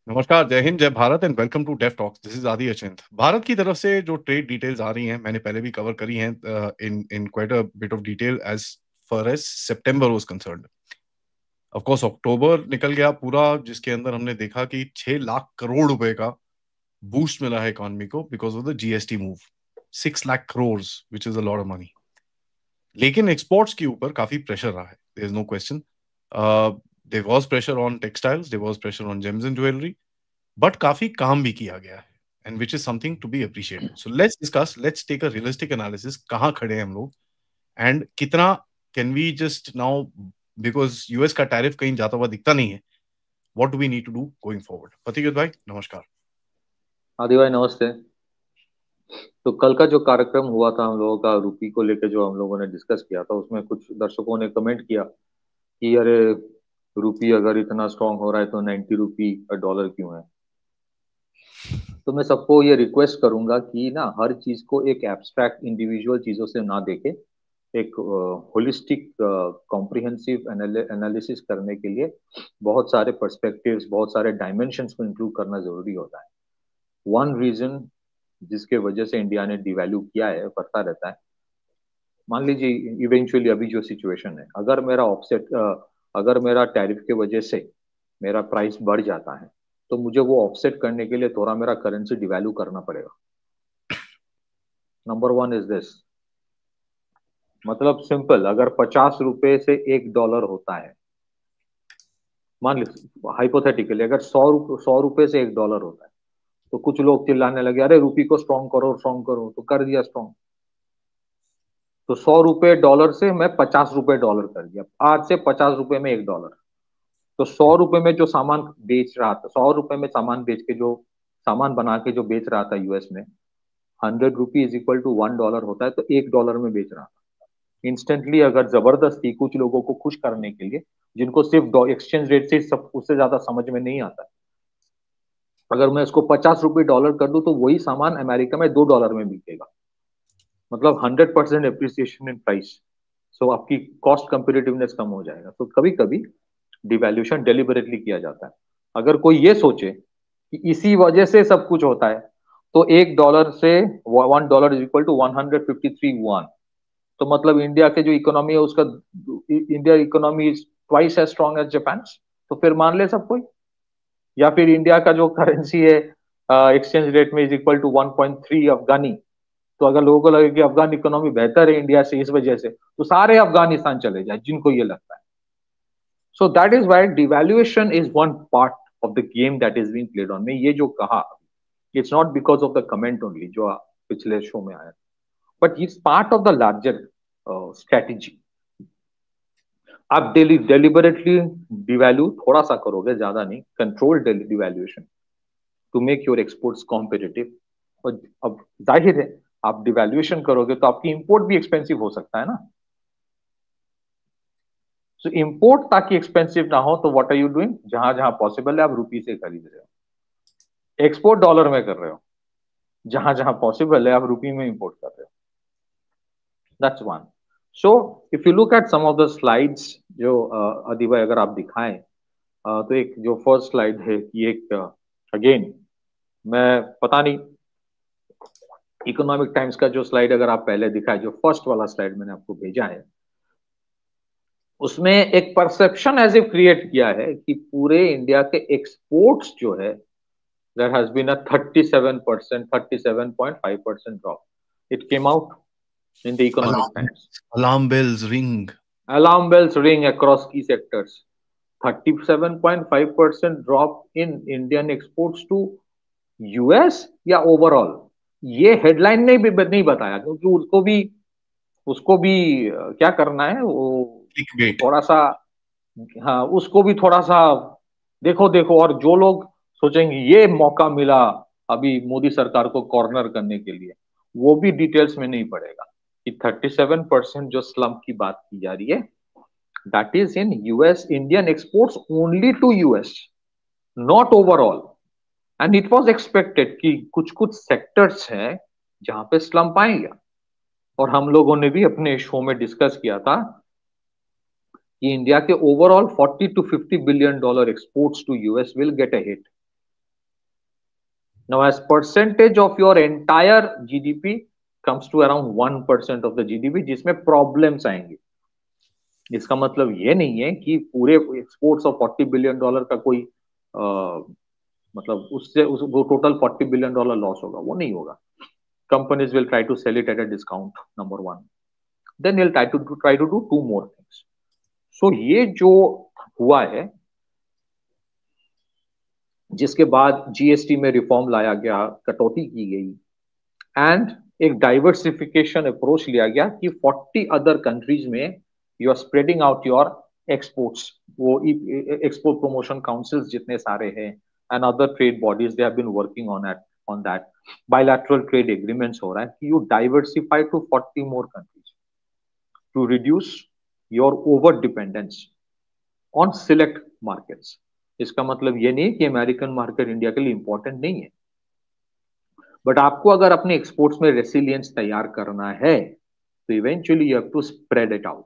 नमस्कार, जय हिंद, जय Bharat and welcome to deaf talks. This is Adi Achint. Bharat की तरफ से जो ट्रेड डिटेल्स आ रही हैं, मैंने पहले भी कवर करी हैं in in quite a bit of detail as far as September was concerned. Of course October निकल गया पूरा, जिसके अंदर हमने देखा कि 6 लाख करोड़ रुपए का बूस्ट मिला है इकोनॉमी को because of the GST move. 6 lakh crore, which is a lot of money. लेकिन एक्सपोर्ट्स के ऊपर काफी प्रेशर रहा है, there is no question. There was pressure on textiles, there was pressure on gems and jewellery, but काफी काम भी किया गया है and which is something to be appreciated. So let's discuss, let's take a realistic analysis, कहाँ खड़े हैं हम लोग एंड कितना can we just now, because US का टैरिफ कहीं जाता हुआ दिखता नहीं है। What do we need to do going forward? पतिकृत भाई नमस्कार। आदि भाई नमस्ते। तो कल का जो कार्यक्रम हुआ था हम लोगों का रूपी को लेकर जो हम लोगों ने डिस्कस किया था उसमें कुछ दर्शकों ने कमेंट किया कि अरे रूपी अगर इतना स्ट्रांग हो रहा है तो 90 रुपी डॉलर क्यों है। तो मैं सबको ये रिक्वेस्ट करूंगा कि ना हर चीज को एक एब्स्ट्रैक्ट इंडिविजुअल चीजों से ना देखे, एक होलिस्टिक कॉम्प्रिहेंसिव एनालिसिस करने के लिए बहुत सारे पर्सपेक्टिव्स, बहुत सारे डायमेंशंस को इंक्लूड करना जरूरी होता है। वन रीजन जिसके वजह से इंडिया ने डिवैल्यू किया है बढ़ता रहता है। मान लीजिए इवेंचुअली अभी जो सिचुएशन है, अगर मेरा टैरिफ के वजह से मेरा प्राइस बढ़ जाता है तो मुझे वो ऑफसेट करने के लिए थोड़ा मेरा करेंसी डिवैल्यू करना पड़ेगा। Number one is this. मतलब सिंपल, अगर 50 रुपए से 1 डॉलर होता है, मान लीजिए हाइपोथेटिकली अगर 100 रुपए से 1 डॉलर होता है, तो कुछ लोग चिल्लाने लगे अरे रूपी को स्ट्रॉन्ग करो, तो कर दिया स्ट्रॉन्ग। तो 100 रुपए डॉलर से मैं 50 रुपए डॉलर कर दिया, आज से 50 रुपए में 1 डॉलर। तो 100 रुपए में जो सामान बेच रहा था, 100 रुपए में सामान बेच के जो सामान बना के जो बेच रहा था यूएस में, 100 rupee is equal to 1 dollar होता है, तो 1 डॉलर में बेच रहा था। इंस्टेंटली अगर जबरदस्ती कुछ लोगों को खुश करने के लिए, जिनको सिर्फ एक्सचेंज रेट से सब उससे ज्यादा समझ में नहीं आता, अगर मैं इसको 50 रुपये डॉलर कर दूं तो वही सामान अमेरिका में 2 डॉलर में बिकेगा। मतलब 100% एप्रिसिएशन इन प्राइस। सो आपकी कॉस्ट कंपेटिटिवनेस कम हो जाएगा। तो कभी कभी डिवैल्यूएशन डेलिबरेटली किया जाता है। अगर कोई ये सोचे कि इसी वजह से सब कुछ होता है, तो 1 डॉलर से 1 dollar is equal to 153 one. तो मतलब इंडिया के जो इकोनॉमी है उसका, India economy is twice as strong as Japan. तो फिर मान ले सब कोई। या फिर इंडिया का जो करेंसी है एक्सचेंज रेट में इज इक्वल टू 1.3 अफगानी। तो अगर लोगों को लगे कि अफगान इकोनॉमी बेहतर है इंडिया से इस वजह से, तो सारे अफगानिस्तान चले जाए जिनको ये लगता है। So that is why devaluation is one part of the game that is being played on. में ये जो कहा, it's not because of the comment only जो पिछले शो में आया, but it's part of the larger strategy. आप deliberately devalue थोड़ा सा करोगे, ज्यादा नहीं, control devaluation to make your exports competitive. और अब जाहिर है आप डिवैल्यूएशन करोगे तो आपकी इंपोर्ट भी एक्सपेंसिव हो सकता है ना। सो इंपोर्ट ताकि एक्सपेंसिव ना हो, तो व्हाट आर यू डूइंग, जहां जहां पॉसिबल है आप रुपी से खरीद रहे हो। एक्सपोर्ट डॉलर में कर रहे हो, जहां जहां पॉसिबल है आप रुपी में इंपोर्ट कर रहे हो। That's one. So if you look at some of the slides जो अदी भाई अगर आप दिखाएं, तो एक जो फर्स्ट स्लाइड है कि एक अगेन, मैं पता नहीं इकोनॉमिक टाइम्स का जो स्लाइड अगर आप पहले दिखाए, जो फर्स्ट वाला स्लाइड मैंने आपको भेजा है, उसमें एक परसेप्शन ऐसे क्रिएट किया है कि पूरे इंडिया के एक्सपोर्ट्स जो है, there has been a 37%, 37.5% drop. It came out in the Economic Times. Alarm bells ring. Alarm bells ring across key sectors. 37.5% drop in Indian exports to US या overall, ये headline ने भी नहीं बताया, क्योंकि उसको भी क्या करना है वो, थोड़ा सा, हाँ उसको भी थोड़ा सा देखो देखो। और जो लोग सोचेंगे ये मौका मिला अभी मोदी सरकार को कॉर्नर करने के लिए, वो भी डिटेल्स में नहीं पड़ेगा कि 37% जो स्लम्प की बात की जा रही है, that is in US, Indian exports only to US, not overall. And it was expected कि कुछ कुछ सेक्टर्स हैं जहां पे स्लम्प आएगा। और हम लोगों ने भी अपने शो में डिस्कस किया था कि इंडिया के overall 40 to 50 billion dollar exports to US will get a hit. Now, as percentage of your entire GDP comes to around 1% of the GDP, जिसमें प्रॉब्लम्स आएंगे। इसका मतलब ये नहीं है कि पूरे एक्सपोर्ट्स ऑफ $40 बिलियन का कोई मतलब उससे वो टोटल $40 बिलियन लॉस होगा, वो नहीं होगा। Companies will try to sell it at a discount, number one. Then they'll try to do two more things. So ये जो हुआ है, जिसके बाद जीएसटी में रिफॉर्म लाया गया, कटौती की गई, एंड एक डाइवर्सिफिकेशन अप्रोच लिया गया कि 40 अदर कंट्रीज में you are spreading out your exports. वो एक्सपोर्ट प्रमोशन काउंसिल्स जितने सारे हैं and other trade bodies, they have been working on that. Bilateral trade agreements हो रहा है कि you diversify to 40 more countries to reduce your over dependence on select markets. इसका मतलब ये नहीं कि अमेरिकन मार्केट इंडिया के लिए इंपॉर्टेंट नहीं है, बट आपको अगर अपने एक्सपोर्ट्स में रेसिलियंस तैयार करना है तो eventually you have to spread it out.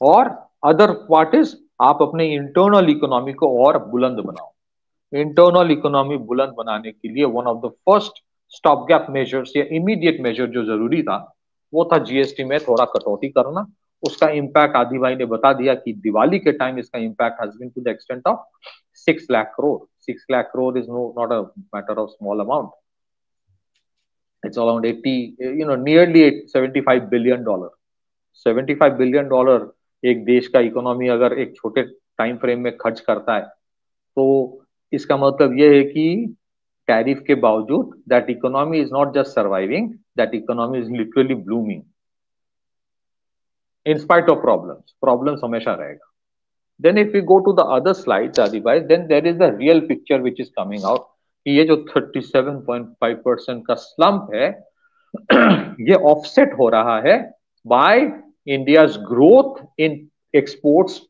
और अदर पार्ट इज, आप अपने इंटरनल इकोनॉमी को और बुलंद बनाओ। इंटरनल इकोनॉमी बुलंद बनाने के लिए one of the first stop gap measures या इमीडिएट मेजर जो जरूरी था वो था जीएसटी में थोड़ा कटौती करना। उसका इंपैक्ट आदि भाई ने बता दिया कि दिवाली के टाइम इसका impact has been to the extent of 6 lakh crore. 6 lakh crore is not a matter of small amount. It's around 80, nearly $75 billion. $75 billion एक देश का इकोनॉमी अगर एक छोटे टाइम फ्रेम में खर्च करता है तो इसका मतलब यह है कि टैरिफ के बावजूद that economy is not just surviving, that economy is literally blooming in spite of problems हमेशा रहेगा। Then if we go to the other slides, Adi bhai, then there is the real picture which is coming out कि ये जो 37.5% का slump है ये offset हो रहा है by India's growth in exports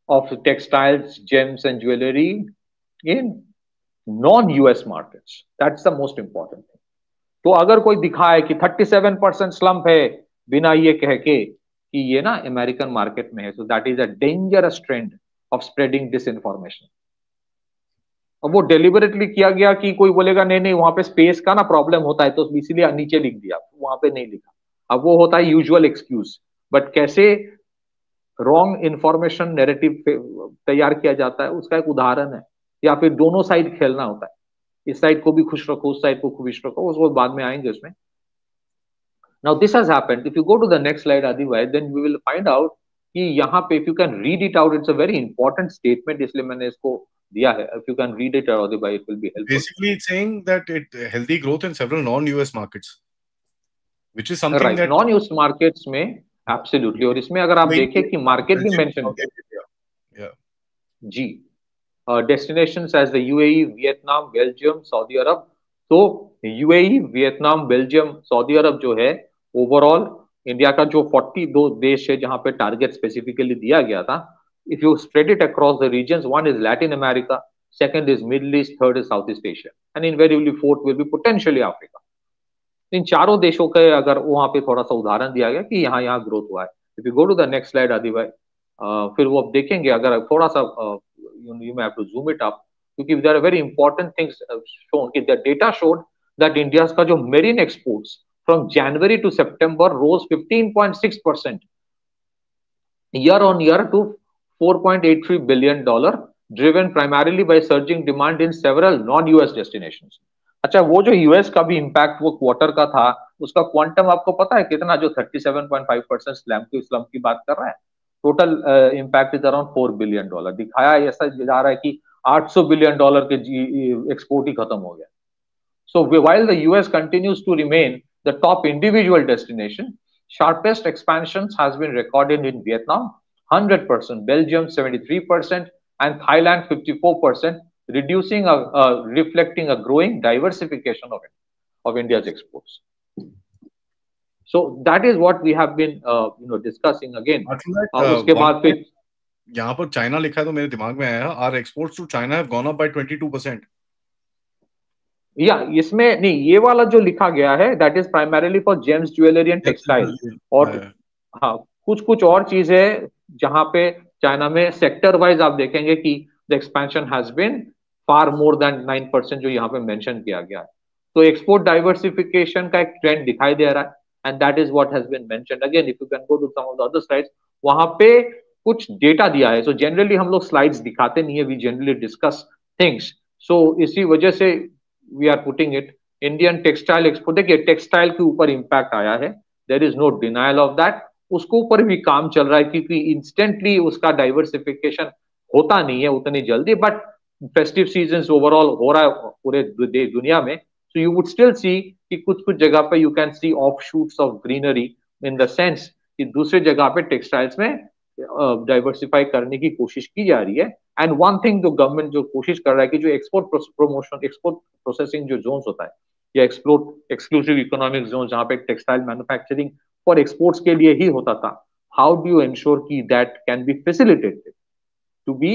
of textiles, gems and jewellery in non US markets. That's the most important thing. तो अगर कोई दिखाए कि 37% स्लम्प है बिना ये कह के कि ये ना अमेरिकन मार्केट में है, so that is a dangerous trend of spreading disinformation. अब वो डेलिबरेटली किया गया कि कोई बोलेगा नहीं नहीं वहां पे स्पेस का ना प्रॉब्लम होता है तो इसीलिए नीचे लिख दिया, वहां पे नहीं लिखा। अब वो होता है यूजुअल एक्सक्यूज, बट कैसे रॉन्ग इंफॉर्मेशन नैरेटिव तैयार किया जाता है उसका एक उदाहरण है। या फिर दोनों साइड खेलना होता है, इस साइड को भी खुश रखो, उस साइड को खुश रखो, उसको बाद में आएंगे उसमें। Now this has happened. If you go to the next slide, Adi bhai, then we will find out कि यहाँ पे if you can read it out, it's a very important statement, इसलिए मैंने इसको दिया है। If you can read it, Adi bhai, it will be helpful. Basically, it's saying that it healthy growth in several non-US markets, which is something right. that non-US markets में absolutely। और इसमें अगर आप देखें कि मार्केट भी mention yeah. जी destinations as the UAE, Vietnam, Belgium, Saudi Arab। तो UAE, वियतनाम, बेल्जियम, सऊदी अरब जो है ओवरऑल इंडिया का जो 42 देश है जहां पे टारगेट स्पेसिफिकली दिया गया था। If you spread it across the regions, one is Latin America, second is Middle East, third is South East Asia and invariably fourth will be potentially Africa. इन चारों देशों के अगर वहां पे थोड़ा सा उदाहरण दिया गया कि यहाँ यहाँ ग्रोथ हुआ है। If you go to the next slide Adi भाई, फिर वो अब देखेंगे अगर थोड़ा सा you may have to zoom it up क्योंकि there are very important things shown कि the data showed that India's का जो marine exports from January to September rose 15.6% year on year to $4.83 billion, driven primarily by surging demand in several non-US destinations। अच्छा, वो जो US का भी impact वो quarter का था उसका क्वांटम आपको पता है कितना? जो 37.5% स्लम्प की बात कर रहा है, total impact is around $4 billion. दिखाया ऐसा जा रहा है कि $800 बिलियन के एक्सपोर्ट ही खत्म हो गया। So while the US continues to remain the top individual destination, sharpest expansions has been recorded in Vietnam 100%, Belgium 73% and Thailand 54%, reflecting a growing diversification of India's exports. So that is what we have been discussing again। उसके बाद फिर यहाँ पर China लिखा है तो मेरे दिमाग में आया, our exports to China have gone up by 22%। या इसमें नहीं, ये वाला जो लिखा गया है that is primarily for James, jewellery and textile. और हाँ, कुछ और चीज है जहां पे चाइना में सेक्टर वाइज आप देखेंगे कि the expansion has been far more than 9% जो यहाँ पे मेंशन किया गया है। तो एक्सपोर्ट डाइवर्सिफिकेशन का एक ट्रेंड दिखाई दे रहा है, and that is what has been mentioned. Again if you can go to some of the other slides, वहां पे कुछ डेटा दिया है। सो जनरली हम लोग स्लाइड्स दिखाते नहीं है, we generally discuss things. So इसी वजह से we are putting it. Indian textile export, देखिए टेक्सटाइल के ऊपर इंपैक्ट आया है, there is no denial of that. उसके ऊपर भी काम चल रहा है, क्योंकि इंस्टेंटली उसका डाइवर्सिफिकेशन होता नहीं है उतनी जल्दी, बट फेस्टिव सीजन ओवरऑल हो रहा है पूरे दुनिया में। So you would still see कि कुछ कुछ जगह पे you can see of shoots of greenery, in the sense कि दूसरे जगह पे टेक्सटाइल्स में डाइवर्सिफाई करने की कोशिश की जा रही है। एंड वन थिंग जो गवर्नमेंट जो कोशिश कर रहा है कि जो एक्सपोर्ट प्रमोशन, एक्सपोर्ट प्रोसेसिंग जो जोन्स होता है, या एक्सपोर्ट एक्सक्लूसिव इकोनॉमिक जोन जहां पे टेक्सटाइल मैन्युफैक्चरिंग फॉर एक्सपोर्ट्स के लिए ही होता था, हाउ डू यू इंश्योर की that can be facilitated to be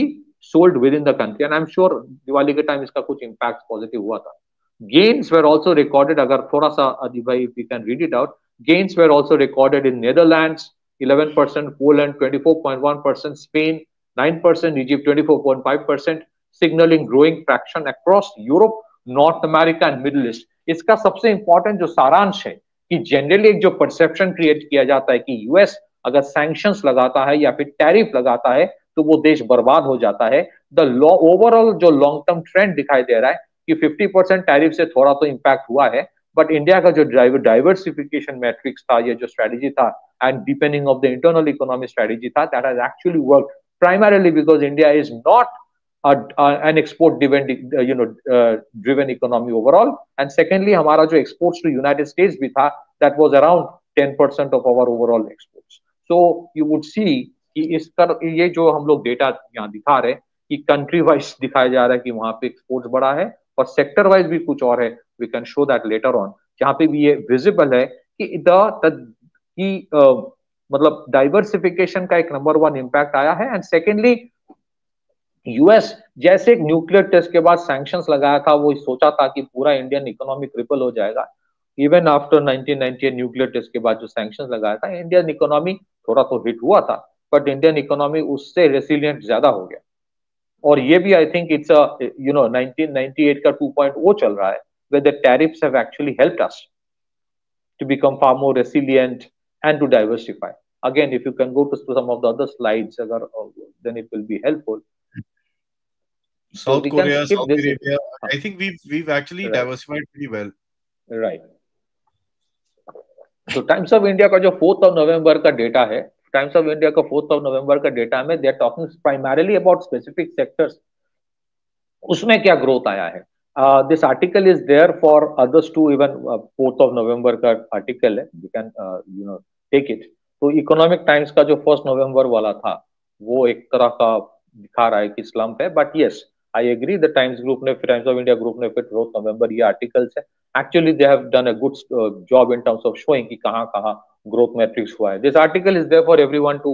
sold within the country. And I am sure Diwali के टाइम इसका कुछ इम्पैक्ट पॉजिटिव हुआ था। गेन्स वेर ऑल्सो रिकॉर्डेड, अगर थोड़ा सा अदीब भाई if you can read it out, gains were also recorded in Netherlands 11%, Poland 24.1%, Spain 9%, Egypt 24.5%, signaling growing traction across Europe, North America and Middle East। इसका सबसे important जो सारांश है कि जनरली एक जो परसेप्शन क्रिएट किया जाता है कि यूएस अगर सैंक्शंस लगाता है या फिर टैरिफ लगाता है तो वो देश बर्बाद हो जाता है। द ओवरऑल जो लॉन्ग टर्म ट्रेंड दिखाई दे रहा है कि 50% टैरिफ से थोड़ा तो इम्पैक्ट हुआ है, बट इंडिया का जो डाइवर्सिफिकेशन मैट्रिक्स था, ये जो स्ट्रेटेजी था, and depending of the internal economic strategy था, that has actually work primarily because India is not an export driven economy overall, and secondly हमारा जो exports to United States भी था, that was around 10% of our overall exports। so you would see कि ये जो हम लोग data यहाँ दिखा रहे हैं कि कंट्री वाइज दिखाया जा रहा है कि वहां पे एक्सपोर्ट्स बढ़ा है, और सेक्टर वाइज भी कुछ और है, we can show that later on, जहां पे भी ये विजिबल है कि मतलब डाइवर्सिफिकेशन का एक नंबर वन इंपैक्ट आया है। एंड सेकेंडली यूएस जैसे एक न्यूक्लियर टेस्ट के बाद सैंक्शंस लगाया था, वो सोचा था कि पूरा इंडियन इकोनॉमी क्रिपल हो जाएगा। इवन आफ्टर 1998 न्यूक्लियर टेस्ट के बाद जो सैंक्शंस लगाया था, इंडियन इकोनॉमी थोड़ा तो हिट हुआ था, बट इंडियन इकोनॉमी उससे रेसिलियंट ज्यादा हो गया। और ये भी आई थिंक इट्स 1998 का 2.0 चल रहा है, where the tariffs have actually helped us to become far more resilient and to diversify। Again, if you can go to some of the other slides, then it will be helpful। South Korea, Saudi Arabia, I think we've actually diversified pretty well। Right। तो Times of India का जो 4th of November का data है, Times of India का 4th of November का data में they are talking primarily about specific sectors, उसमें क्या ग्रोथ आया है। This article is there for others too, even 4th of November का आर्टिकल है, यू कैन टेक इट। तो इकोनॉमिक टाइम्स का जो 1st November वाला था, वो एक तरह का दिखा रहा है कि स्लम्प है, but yes I agree, the Times group ने, टाइम्स ऑफ इंडिया ग्रुप ने फिर 4th November ये आर्टिकल्स है, actually they have done a good job in terms of showing कि कहाँ कहाँ growth metrics हुआ है। This article is there for everyone to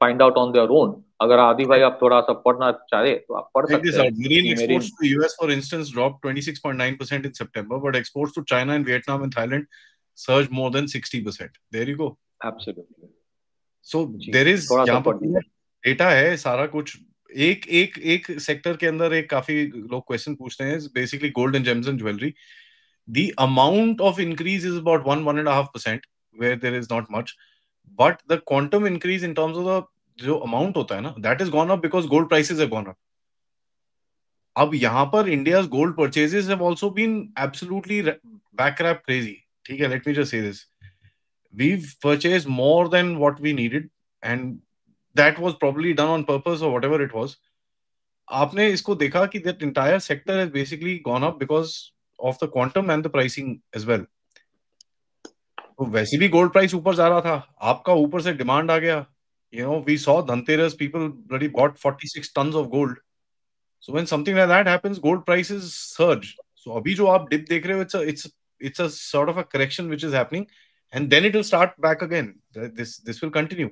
find out on their own। अगर आदि भाई आप थोड़ा सा पढ़ना चाहे तो आप पढ़ सकते हैं। Marine exports to US, for instance, dropped 26.9% in September, but exports to China and Vietnam and Thailand surged more than 60%। There you go। Absolutely। So there is, यहाँ पर डेटा है सारा कुछ। एक सेक्टर के अंदर एक काफी लोग क्वेश्चन पूछते हैं, basically gold and James and jewellery. The amount of increase is about 1.5%, where there is not much, but the quantum increase in terms of the जो amount होता है ना, that has gone up because gold prices have gone up। अब यहाँ पर India's gold purchases have also been absolutely backrap crazy। ठीक है, let me just say this, we've purchased more than what we needed, and that was probably done on purpose or whatever it was। आपने इसको देखा कि that entire sector has basically gone up because of the quantum and the pricing as well। तो वैसे भी gold price ऊपर जा रहा था, आपका ऊपर से डिमांड आ गया। we saw Dhanteras, people already bought 46 tons of gold। So when something like that happens, gold prices surge। So अभी जो आप dip देख रहे हो, it's a sort of a correction which is happening, and then it will start back again। This will continue।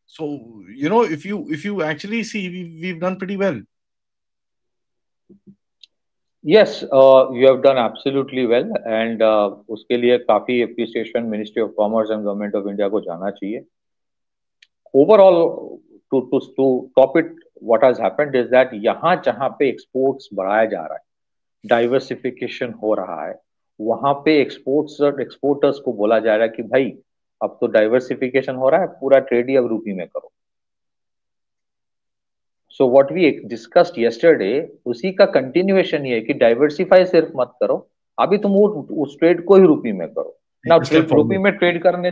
So if you actually see, we've done pretty well। Yes, you have done absolutely well, and उसके लिए काफी appreciation ministry of commerce and government of India को जाना चाहिए। Overall to top it what has happened is that यहाँ जहाँ पे exports बढ़ाया जा रहा है, डाइवर्सिफिकेशन हो रहा है, वहां पे एक्सपोर्टर्स को बोला जा रहा है कि भाई अब तो डाइवर्सिफिकेशन हो रहा है, पूरा ट्रेड ही अब रूपी में करो। So what we discussed yesterday, उसी का कंटिन्यूएशन ये है कि डाइवर्सिफाई सिर्फ मत करो, अभी तुम उस ट्रेड को ही रूपी में करो ना। स्टेप रूपी फॉरवर्ड। में ट्रेड करने,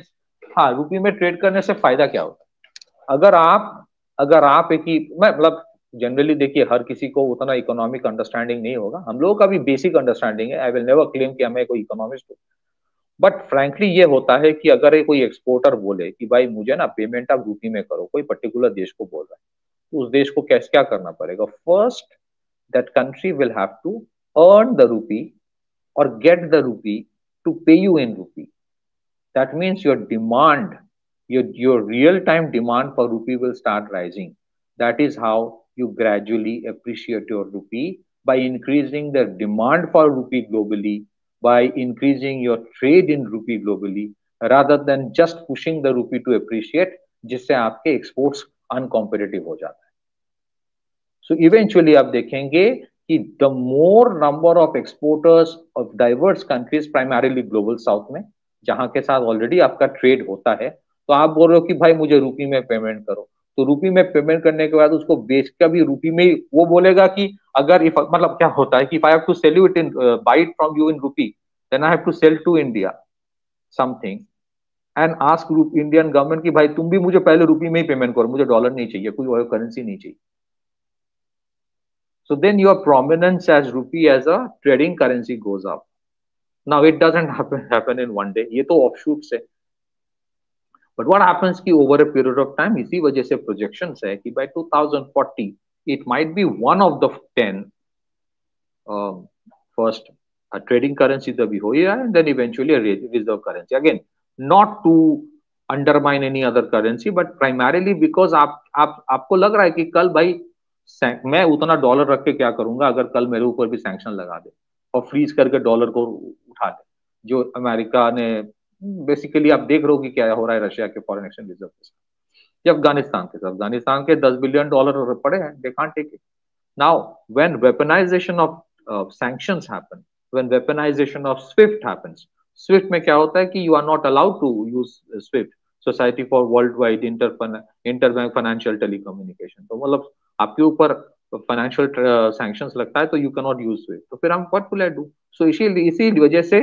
हाँ, रूपी में ट्रेड करने से फायदा क्या होता है? अगर आप एक ही, मैं मतलब जनरली देखिए हर किसी को उतना इकोनॉमिक अंडरस्टैंडिंग नहीं होगा, हम लोगों का भी बेसिक अंडरस्टैंडिंग है, आई विल नेवर क्लेम कि हमें कोई इकोनॉमिस्ट हो, बट फ्रैंकली ये होता है कि अगर कोई एक्सपोर्टर बोले कि भाई मुझे ना पेमेंट आप रूपी में करो, कोई पर्टिकुलर देश को बोल रहा है, तो उस देश को कैसे क्या करना पड़ेगा? First, that country will have to earn the rupee or get the rupee to pay you in rupee. That means your demand, your real time demand for rupee will start rising. That is how you gradually appreciate your rupee, by increasing the demand for rupee globally, by increasing your trade in rupee globally, rather than just pushing the rupee to appreciate, जिससे आपके exports uncompetitive हो जाता है। So eventually आप देखेंगे कि the more number of exporters of diverse countries, primarily global south में, जहां के साथ ऑलरेडी आपका ट्रेड होता है, तो आप बोल रहे हो कि भाई मुझे रूपी में पेमेंट करो, तो रूपी में पेमेंट करने के बाद उसको बेच का भी रूपी में वो बोलेगा कि अगर इफ मतलब क्या होता है कि if I have to sell you it in, buy it from you in rupee, then I have to sell to India something and ask Indian government कि भाई तुम भी मुझे पहले रूपी में ही पेमेंट करो, मुझे डॉलर नहीं चाहिए, कोई और करेंसी नहीं चाहिए। So then your prominence as rupee as a trading currency goes up. Now it doesn't happen in one day. ये तो offshoots है. But what happens कि over a period of time, इसी वजह से projections है कि by 2040 it might be one of the 10 first a trading currency तभी हो ही रहा है, and then eventually a reserve currency. Again, not to undermine any other currency, but primarily because आपको लग रहा है कि कल भाई मैं उतना डॉलर रख के क्या करूंगा अगर कल मेरे ऊपर भी सैंक्शन लगा दे और फ्रीज करके डॉलर को उठा दे, जो अमेरिका ने बेसिकली, आप देख रहे हो कि क्या हो रहा है रशिया के फॉरेन एक्सचेंज रिजर्व के साथ, या अफगानिस्तान के $10 बिलियन पड़े हैं, they can't take it. Now when weaponization of sanctions happen, when weaponization of SWIFT happens, SWIFT में क्या होता है कि you are not allowed to use SWIFT, Society for Worldwide Interbank Financial Telecommunication, तो मतलब आपके ऊपर फाइनेंशियल सैंक्शंस लगता है तो you can not use Swift, तो फिर हम व्हाट विल आई डू? सो इसी वजह से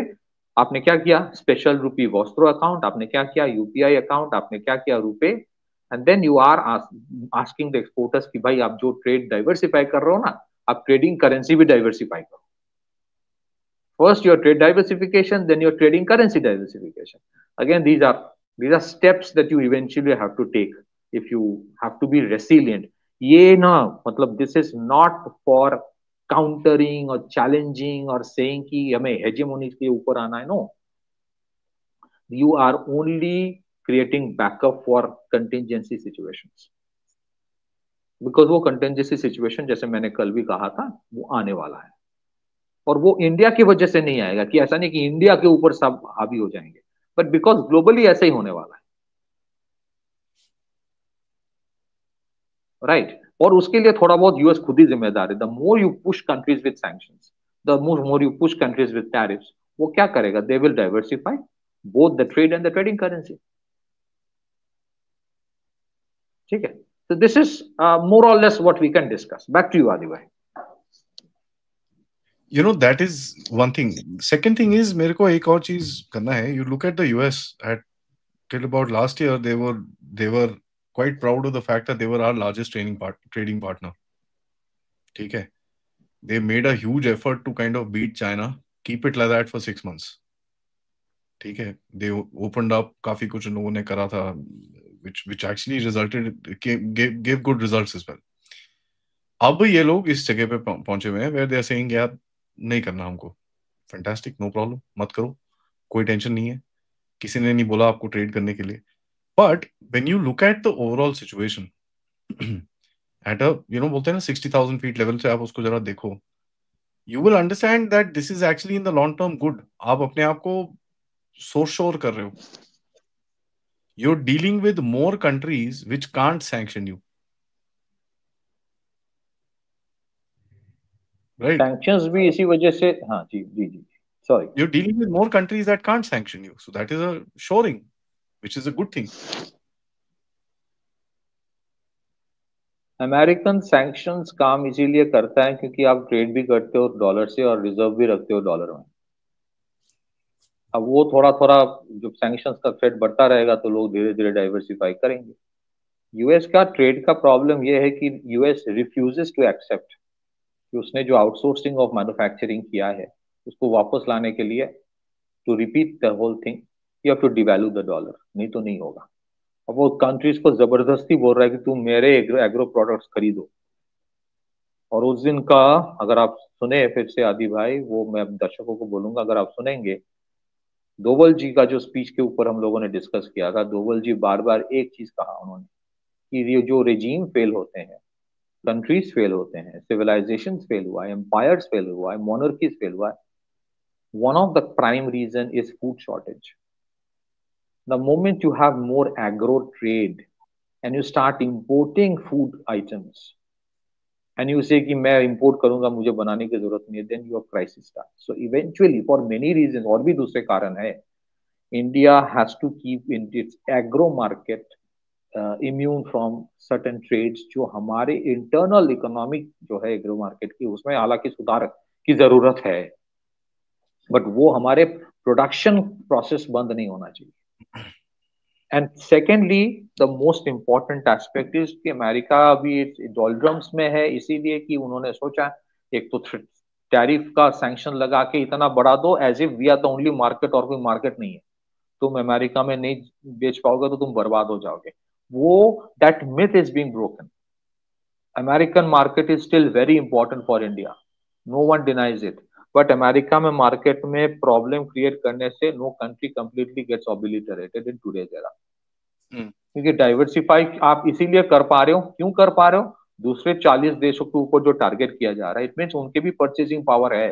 आपने क्या किया, स्पेशल रूपी वॉस्त्रो अकाउंट, आपने क्या किया यूपीआई अकाउंट, आपने क्या किया rupee, and then you are asking the exporters कि भाई आप जो ट्रेड डाइवर्सिफाई कर रहे हो ना, आप ट्रेडिंग करेंसी भी डाइवर्सिफाई करो। First your trade diversification, then your trading currency diversification. Again, these are steps that you eventually have to take if you have to be resilient. ये ना मतलब this is not for countering or challenging or saying कि हमें hegemony के ऊपर आना है, no. You are only creating backup for contingency situations. Because वो contingency situation जैसे मैंने कल भी कहा था वो आने वाला है, और वो इंडिया की वजह से नहीं आएगा, कि ऐसा नहीं कि इंडिया के ऊपर सब हावी हो जाएंगे, बट बिकॉज ग्लोबली ऐसा ही होने वाला है, राइट? और उसके लिए थोड़ा बहुत यूएस खुद ही जिम्मेदार है। The more you push countries with sanctions, the more you push countries with tariffs, वो क्या करेगा? They will diversify both the trade and the trading currency. ठीक है, so this is more or less what we can discuss. Back to you, Adi bhai. You know, that is one thing. Second thing is, मेरे को एक और चीज करना है. You look at the US at till about last year, they were quite proud of the fact that they were our largest trading partner. ठीक है, they made a huge effort to kind of beat China, keep it like that for 6 months. ठीक है, they opened up, काफी कुछ लोगों ने करा था, which actually gave good results as well. अब ये लोग इस जगह पे पहुंचे हुए हैं where they are saying यार नहीं करना हमको, फैंटास्टिक, नो प्रॉब्लम, मत करो, कोई टेंशन नहीं है, किसी ने नहीं बोला आपको ट्रेड करने के लिए। But when you look at the overall situation at a बोलते हैं ना 60,000 फीट लेवल से आप उसको जरा देखो, you will understand that this is actually in the long term good. आप अपने आप को सोर कर रहे हो, you are dealing with more countries which can't sanction you. right? Sanctions भी इसी वजह से, हाँ जी जी जी, sorry. You're dealing with more countries that can't sanction you, so that is a shoring, which is a good thing. American sanctions काम इसीलिए करता है क्योंकि आप ट्रेड भी करते हो डॉलर से और रिजर्व भी रखते हो डॉलर में। अब वो थोड़ा थोड़ा जब सैंक्शंस का थ्रेट बढ़ता रहेगा तो लोग धीरे धीरे डाइवर्सिफाई करेंगे। यूएस का ट्रेड का प्रॉब्लम ये है कि यूएस रिफ्यूजेस टू एक्सेप्ट कि उसने जो आउटसोर्सिंग ऑफ मैन्युफैक्चरिंग किया है उसको वापस लाने के लिए, to repeat the whole thing, you have to devalue the dollar, नहीं तो नहीं होगा। अब वो कंट्रीज को जबरदस्ती बोल रहा है कि तुम मेरे एग्रो प्रोडक्ट्स खरीदो। और उस दिन का अगर आप सुने फिर से आदि भाई, वो मैं दर्शकों को बोलूंगा, अगर आप सुनेंगे दोवल जी का जो स्पीच के ऊपर हम लोगों ने डिस्कस किया था, दोवल जी बार बार एक चीज कहा उन्होंने कि ये जो रेजीम फेल होते हैं, कंट्रीज फेल होते हैं, सिविलाइजेशन फेल हुआ है, एम्पायर्स फेल हुआ है, मोनर्कीज फेल हुआ है, one of the prime reason is food shortage. The moment you have more agro trade and you start importing food items and you say कि मैं इंपोर्ट करूंगा, मुझे बनाने की जरूरत नहीं है, then your crisis start. So eventually for many reason, और भी दूसरे कारण है, India has to keep in its agro market immune from certain trades जो हमारे इंटरनल इकोनॉमिक जो है एग्रो मार्केट की, उसमें हालांकि सुधार की जरूरत है, बट वो हमारे प्रोडक्शन प्रोसेस बंद नहीं होना चाहिए। And secondly the most important aspect is कि अमेरिका अभी डॉलड्रम्स में है इसीलिए कि उन्होंने सोचा एक तो टैरिफ का सैंक्शन लगा के इतना बढ़ा दो as if we are the only market, और कोई मार्केट नहीं है, तुम अमेरिका में नहीं बेच पाओगे तो तुम बर्बाद हो जाओगे। वो that myth is being broken. American market is still very important for India, no one denies it, but America में मार्केट में प्रॉब्लम क्रिएट करने से no country completely gets obliterated in today's era. क्योंकि डाइवर्सिफाई आप इसीलिए कर पा रहे हो, क्यों कर पा रहे हो, दूसरे 40 देशों के ऊपर जो टारगेट किया जा रहा है, इट मीन्स उनके भी परचेसिंग पावर है।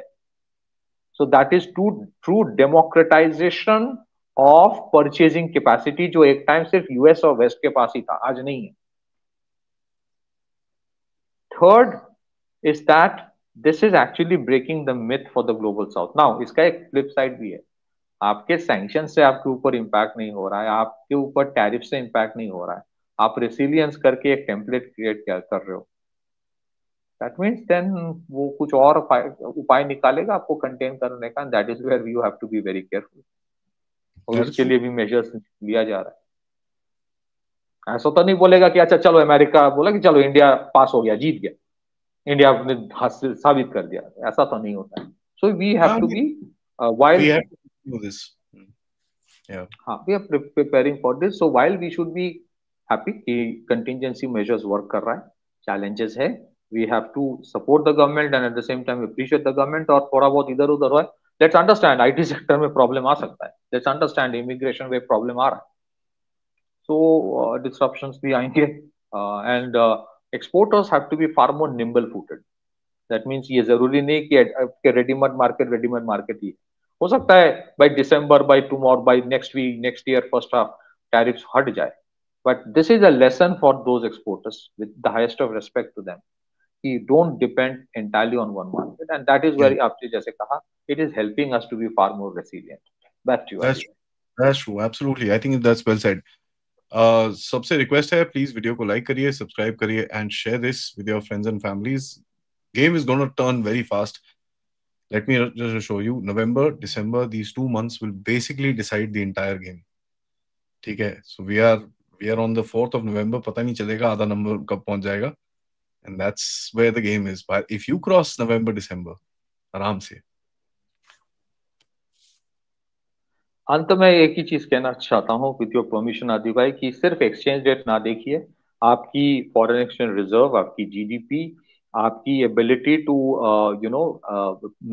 So that is true democratisation of purchasing capacity, जो एक टाइम सिर्फ यूएस और वेस्ट के पास ही था, आज नहीं है। Third is that this is actually breaking the myth for the global south. Now इसका एक फ्लिप साइड भी है, आपके सैंक्शन से आपके ऊपर इंपैक्ट नहीं हो रहा है, आपके ऊपर टैरिफ से इंपैक्ट नहीं हो रहा है, आप रेसिलियंस करके एक टेम्पलेट क्रिएट कर रहे हो, दैट मीन्स देन वो कुछ और उपाय निकालेगा आपको कंटेन करने का, that is where you have to be very careful. और That is उसके true. लिए भी मेजर्स लिया जा रहा है। ऐसा तो नहीं बोलेगा कि अच्छा चलो अमेरिका बोला कि चलो इंडिया पास हो गया, जीत गया, इंडिया ने हासिल साबित कर दिया, ऐसा तो नहीं होता है। So we have I to mean, be we while, have to do this. Yeah. हाँ we are preparing for this, so while we should be happy कि कंटिजेंसी मेजर्स वर्क कर रहा है, चैलेंजेस है, we have to support the government and at the same time appreciate the government. और थोड़ा बहुत इधर उधर हो, लेट्स अंडरस्टैंड आईटी सेक्टर में प्रॉब्लम आ सकता है, लेट्स अंडरस्टैंड इमिग्रेशन में प्रॉब्लम आ रहा है, सो डिसरप्शंस भी आएंगे, and exporters have to be far more nimble footed. That means ये जरूरी नहीं कि रेडीमेड मार्केट ही हो सकता है by December, by tomorrow, by next week, next year first half tariffs हट जाए, but this is a lesson for those exporters with the highest of respect to them कि don't depend entirely on one market, and that is Yeah. Very, आपने जैसे कहा, it is helping us to be far more resilient. Back to you That's Aadi. that's true. Absolutely. I think that's well said. सबसे request है, please video को like करिए, subscribe करिए and share this with your friends and families. Game is going to turn very fast. Let me just show you. November, December, these 2 months will basically decide the entire game. ठीक है? So we are on the 4th of November. पता नहीं चलेगा आधा number कब पहुंच जाएगा. And that's where the game is. But if you cross November, December, आराम से. अंत में एक ही चीज कहना चाहता हूँ विद योर परमिशन आदि भाई, कि सिर्फ एक्सचेंज रेट ना देखिए, आपकी फॉरेन एक्सचेंज रिजर्व, आपकी जीडीपी, आपकी ability to you know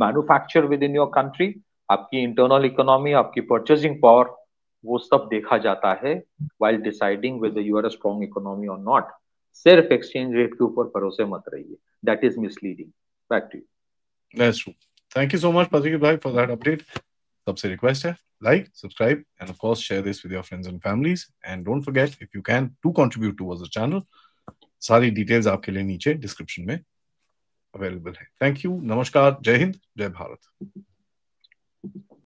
manufacture within your country, आपकी इंटरनल इकोनॉमी, आपकी परचेसिंग पावर, वो सब देखा जाता है while deciding whether you are a strong economy or not। सिर्फ एक्सचेंज रेट के ऊपर भरोसे मत रहिए, that is misleading. Back to you. That's true. Thank you so much, Patrick bhai, for that update. सबसे रिक्वेस्ट है, like, subscribe, and of course share this with your friends and families. And don't forget, if you can, to contribute towards the channel. सारी details आपके लिए नीचे description में available है। Thank you, नमस्कार, जय हिंद, जय भारत।